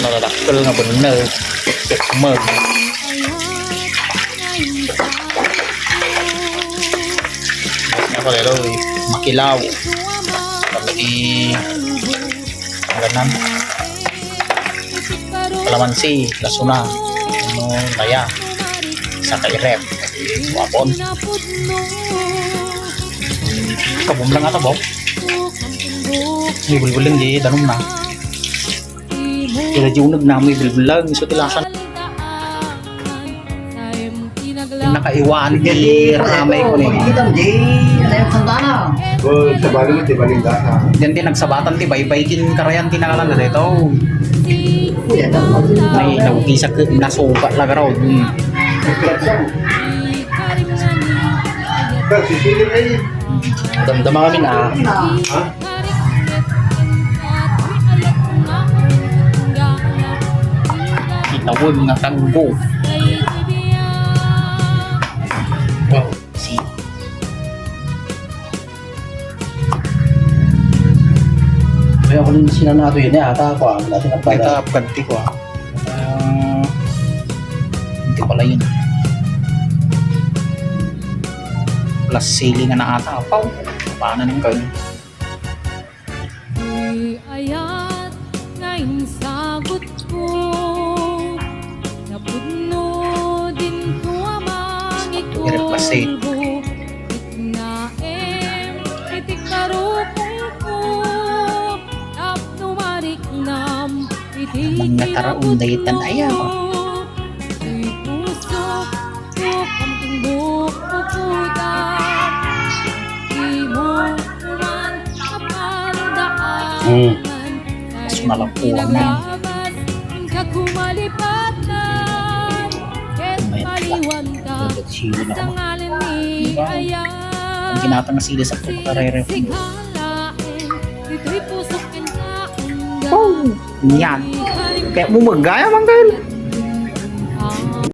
Nalalakal nga bener. Mag. Ako lalo makilaw. Tapi ganan. Kalamansi, lasuna, ano, laya, saka irep, wapon. Kabum lang ata, Bob. May bulbulang di danom na. Kaya junag na may bulbulang so tilasan. Yung nakaiwan di ramay ko ni. Sabado mo, di baling data. Diyan din nagsabatan ti baybay din karayan tinakalan na dito. May nawisa ke nasuka lang raw. Sisilip na yun. Damdama kami na. Ha? Itawag nga tanggo. Wow, si. Kaya ako rin sinanato yun ata ako natin ang Kita ganti ko hindi pala yun. Plus sailing na ata. Paw. Paano nang gawin? Ayat ngayon sagot ko napuno din ko amang ikulbo itnaem itiktarukong ko tapnumarik nam Mga taraundaytan ayaw. puso ko kamting buk puputan di mo man kapaldaan Mas malapuan na. Sili na ako. Ang ginatang na sili sa kukarere. Oh! Yan. Kaya mo magaya, Manggal.